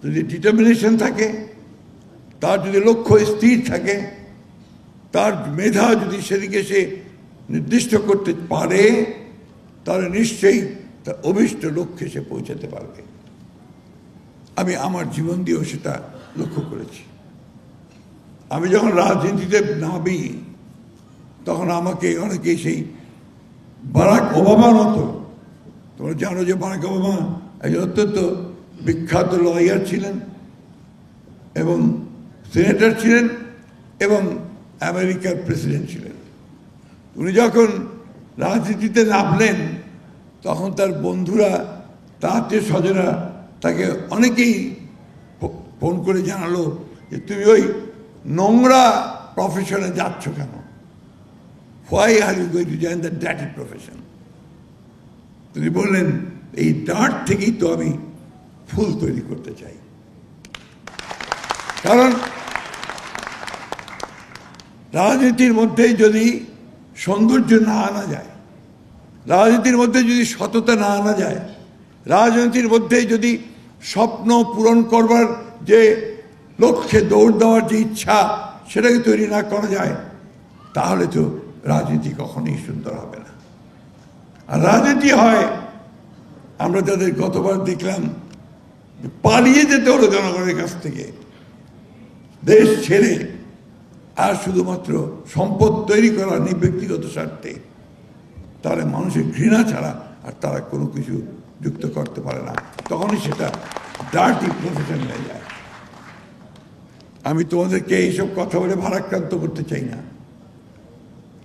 যদি ডিটারমিনেশন থাকে, তার যদি লক্ষ্য স্থির থাকে, তার মেধা যদি সেদিকে সে নির্দিষ্ট করতে পারে, তাহলে নিশ্চয়ই তার অভিষ্ট লক্ষ্যে সে পৌঁছাতে পারবে। আমি আমার জীবন দিয়েও সেটা লক্ষ্য করেছি। আমি যখন রাজনীতিতে নামি, তখন আমাকে অনেকেই সেই বারাক ওবামার মতো, তোমরা জানো যে বারাক ওবামা একজন অত্যন্ত বিখ্যাত লয়ার ছিলেন এবং সিনেটর ছিলেন এবং আমেরিকার প্রেসিডেন্ট ছিলেন। উনি যখন রাজনীতিতে নামলেন, তখন তার বন্ধুরা, তার আত্মীয় স্বজনরা তাকে অনেকেই ফোন করে জানালো যে তুমি ওই নোংরা প্রফেশনে যাচ্ছ কেন? Why are you going to join the dirty profession? তিনি বললেন, এই ডার্ট থেকেই তো আমি ফুল তৈরি করতে চাই। কারণ রাজনীতির মধ্যে যদি সৌন্দর্য না আনা যায়, রাজনীতির মধ্যে যদি সততা না আনা যায়, রাজনীতির মধ্যে যদি স্বপ্ন পূরণ করবার যে লক্ষ্যে দৌড় দেওয়ার যে ইচ্ছা, সেটাকে তৈরি না করা যায়, তাহলে তো রাজনীতি কখনোই সুন্দর হবে না। আর রাজনীতি হয়, আমরা যাদের গতবার দেখলাম পালিয়ে যেতে হলো জনগণের কাছ থেকে, দেশ ছেড়ে, আর শুধুমাত্র সম্পদ তৈরি করা ব্যক্তিগত স্বার্থে, তাহলে মানুষের ঘৃণা ছাড়া আর তারা কোনো কিছু যুক্ত করতে পারে না, তখনই সেটা ডার্টি প্রফেশন হয়ে যায়। আমি তোমাদেরকে এইসব কথা বলে ভারাক্রান্ত করতে চাই না।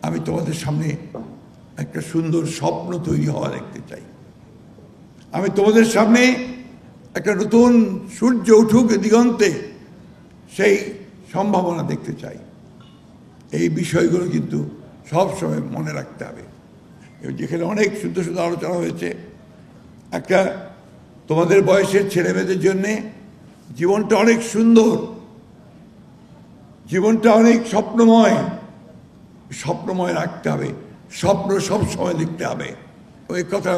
আমি তোমাদের সামনে একটা সুন্দর স্বপ্ন তৈরি হওয়া দেখতে চাই। আমি তোমাদের সামনে একটা নতুন সূর্য উঠুক দিগন্তে, সেই সম্ভাবনা দেখতে চাই। এই বিষয়গুলো কিন্তু সবসময় মনে রাখতে হবে। যেখানে অনেক সুন্দর সুন্দর আলোচনা হয়েছে, একটা তোমাদের বয়সের ছেলেমেয়েদের জন্যে জীবনটা অনেক সুন্দর, জীবনটা অনেক স্বপ্নময় রাখতে হবে, স্বপ্ন সবসময় দেখতে হবে। ওই কথা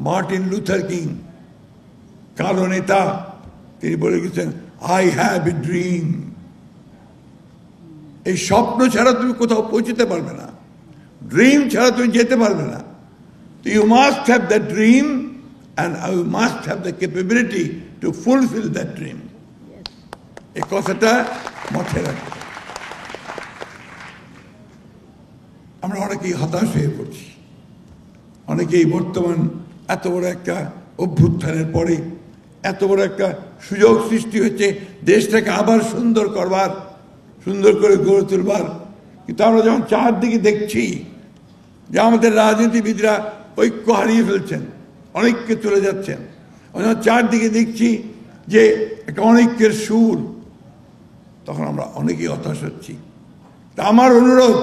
মার্টিন লুথার কিং, কালো নেতা, তিনি বলে গেছেন, আই হ্যাভ এ ড্রিম। এই স্বপ্ন ছাড়া তুমি কোথাও পৌঁছতে পারবে না, ড্রিম ছাড়া তুমি যেতে পারবে না। তো you must have the dream and you must have the capability to fulfil that dream. এই কথাটা মাথায় রাখবে। আমরা অনেকেই হতাশ হয়ে পড়ছি, অনেকেই বর্তমান এত বড় একটা অভ্যুত্থানের পরে এত বড় একটা সুযোগ সৃষ্টি হচ্ছে দেশটাকে আবার সুন্দর করবার, সুন্দর করে গড়ে তুলবার, কিন্তু আমরা যখন চারদিকে দেখছি যে আমাদের রাজনীতিবিদরা ঐক্য হারিয়ে ফেলছেন, অনেককে চলে যাচ্ছেন, যখন চারদিকে দেখছি যে একটা অনেকের সুর, তখন আমরা অনেকেই হতাশ হচ্ছি। তা আমার অনুরোধ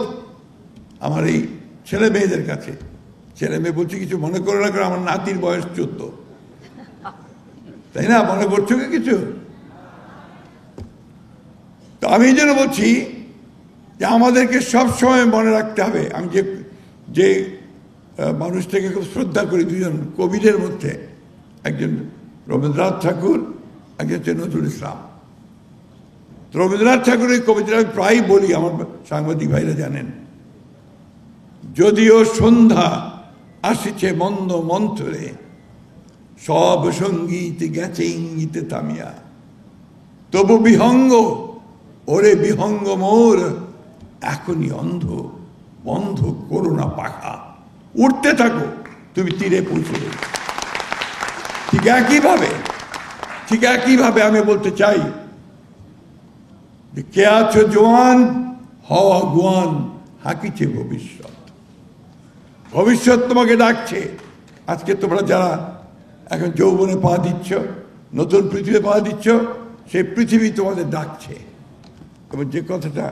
আমার এই ছেলে মেয়েদের কাছে, ছেলে মেয়ে বলছি কিছু মনে করে না, করে আমার নাতির বয়স 14, তাই না? মনে করছো কি কিছু? তো আমি এই জন্য বলছি যে আমাদেরকে সবসময় মনে রাখতে হবে। আমি যে মানুষটাকে খুব শ্রদ্ধা করি, দুজন কবিদের মধ্যে, একজন রবীন্দ্রনাথ ঠাকুর, একজন হচ্ছে নজরুল ইসলাম। রবীন্দ্রনাথ ঠাকুরের কবিতা আমি প্রায় বলি, আমার সাংবাদিক ভাইরা জানেন, যদিও সন্ধ্যা আসিছে মন্দ মন্থরে, সব সঙ্গীত গেছে ইঙ্গিতে থামিয়া, তবু বিহঙ্গ ওরে বিহঙ্গ মোর, এখনই অন্ধ বন্ধ করো না পাখা, উঠতে থাকো তুমি তীরে পৌঁছে দেবে। ঠিক একইভাবে আমি বলতে চাই যে কে আছো জোয়ান, হওয়া গুয়ান, হাকিছে ভবিষ্যৎ। ভবিষ্যৎ তোমাকে ডাকছে। আজকে তোমরা যারা এখন যৌবনে পা দিচ্ছ, নতুন পৃথিবীতে পা দিচ্ছ, সেই পৃথিবী তোমাদের ডাকছে। এবং যে কথাটা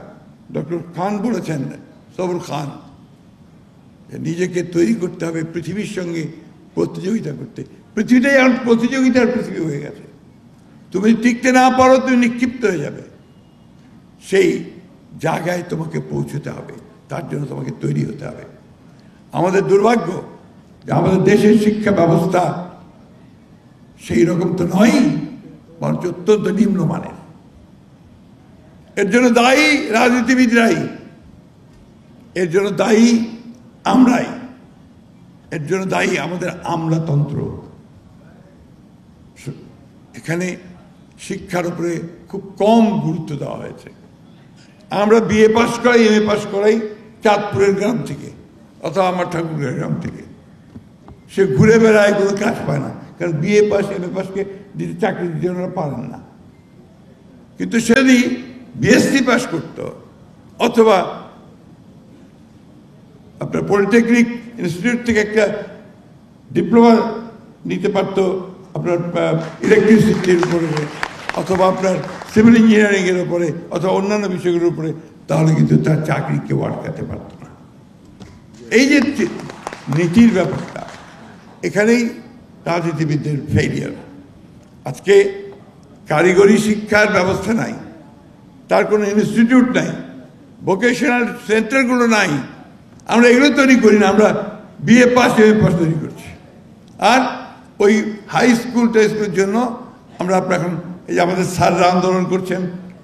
ডক্টর খান বলেছেন, সবর খান, নিজেকে তৈরি করতে হবে পৃথিবীর সঙ্গে প্রতিযোগিতা করতে। পৃথিবীটাই এখন প্রতিযোগিতার পৃথিবী হয়ে গেছে। তুমি টিকতে না পারো, তুমি নিক্ষিপ্ত হয়ে যাবে। সেই জায়গায় তোমাকে পৌঁছতে হবে, তার জন্য তোমাকে তৈরি হতে হবে। আমাদের দুর্ভাগ্য যে আমাদের দেশের শিক্ষা ব্যবস্থা সেই রকম তো নয়। বরঞ্চ অত্যন্ত নিম্নমানের। এর জন্য দায়ী রাজনীতিবিদরাই, এর জন্য দায়ী আমরাই, এর জন্য দায়ী আমাদের আমলাতন্ত্র। এখানে শিক্ষার উপরে খুব কম গুরুত্ব দেওয়া হয়েছে। আমরা বিএ পাস করাই, এমএ পাস করাই চাঁদপুরের গ্রাম থেকে অথবা আমার ঠাকুরের গ্রাম থেকে। সে ঘুরে বেড়ায়, কোনো কাজ পায় না, কারণ বিএ পাস এমএ পাসকে দিতে চাকরি দিতে ওনারা পারেন না। কিন্তু সে যদি বিএসসি পাস করত অথবা আপনার পলিটেকনিক ইনস্টিটিউট থেকে একটা ডিপ্লোমা নিতে পারত আপনার ইলেকট্রিসিটির উপরে অথবা আপনার সিভিল ইঞ্জিনিয়ারিংয়ের উপরে অথবা অন্যান্য বিষয়গুলোর উপরে, তাহলে কিন্তু তার চাকরি কেউ আটকাতে পারত না। এই যে নীতির ব্যাপারটা, এখানেই রাজনীতিবিদদের ফেলিয়ার। আজকে কারিগরি শিক্ষার ব্যবস্থা নাই, তার কোনো ইনস্টিটিউট নাই, ভোকেশনাল সেন্টারগুলো নাই। আমরা এগুলো তৈরি করি না, আমরা বিএ পাস এমএ পাস তৈরি করছি। আর ওই হাই স্কুল টাই স্কুলের জন্য আমরা আপনার এখন এই যে আমাদের স্যাররা আন্দোলন করছেন,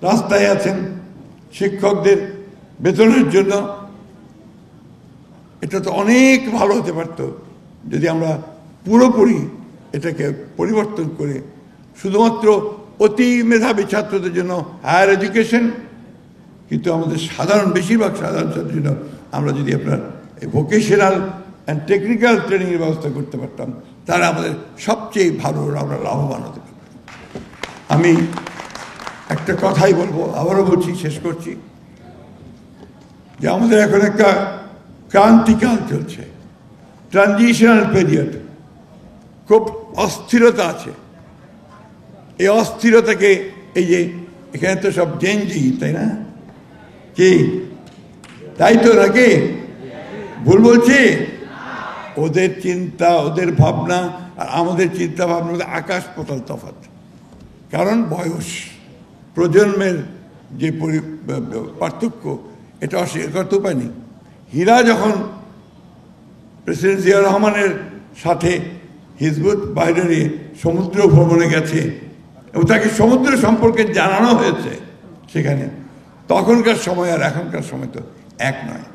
রাস্তায় আছেন শিক্ষকদের বেতনের জন্য। এটা তো অনেক ভালো হতে পারত যদি আমরা পুরোপুরি এটাকে পরিবর্তন করে শুধুমাত্র অতি মেধাবী ছাত্রদের জন্য হায়ার এডুকেশন, কিন্তু আমাদের বেশিরভাগ সাধারণ ছাত্রের জন্য আমরা যদি আপনার এই ভোকেশনাল অ্যান্ড টেকনিক্যাল ট্রেনিংয়ের ব্যবস্থা করতে পারতাম, তাহলে আমাদের সবচেয়ে ভালো আমরা লাভবান হতে পারতাম। আমি একটা কথাই বলবো, আবারও বলছি, শেষ করছি, যে আমাদের এখন একটা ক্রান্তিকাল চলছে, ট্রানজিশনাল পিরিয়ড, খুব অস্থিরতা আছে। এই অস্থিরতাকে, এই যে এখানে তো সব জেনজি, তাই না? কি তাই তো নাকি? ভুল বলছি? ওদের চিন্তা, ওদের ভাবনা আর আমাদের চিন্তা ভাবনার মধ্যে আকাশ পাতাল তফাৎ। কারণ বয়স, প্রজন্মের যে পার্থক্য, এটা অস্বীকার করতে উপায় নেই। হীরা যখন প্রেসিডেন্ট জিয়া রহমানের সাথে হিজবুত বাইরে সমুদ্র ভ্রমণে গেছে এবং তাকে সমুদ্র সম্পর্কে জানানো হয়েছে সেখানে, তখনকার সময় আর এখনকার সময় তো এক নয়।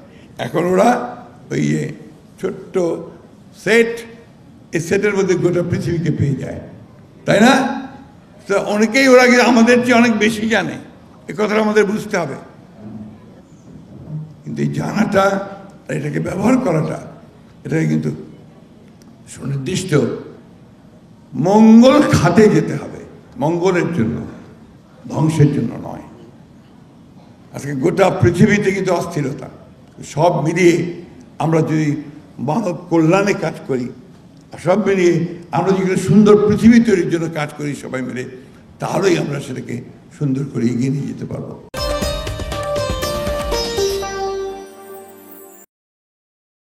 এখন ওরা ওই ছোট্ট সেট, এই সেটের মধ্যে গোটা পৃথিবীকে পেয়ে যায়, তাই না? তো অনেকেই ওরা আমাদের চেয়ে অনেক বেশি জানে, এ কথাটা আমাদের বুঝতে হবে। কিন্তু এই জানাটা, এটাকে ব্যবহার করাটা, এটাকে কিন্তু সুনির্দিষ্ট মঙ্গল খাতে যেতে হবে, মঙ্গলের জন্য, ধ্বংসের জন্য নয়। আজকে গোটা পৃথিবীতে কিন্তু অস্থিরতা। সব মিলিয়ে আমরা যদি মানব কল্যাণে কাজ করি, সব মিলিয়ে আমরা যদি সুন্দর পৃথিবী তৈরির জন্য কাজ করি সবাই মিলে, তাহলেই আমরা সেটাকে সুন্দর করে এগিয়ে নিয়ে যেতে পারবো।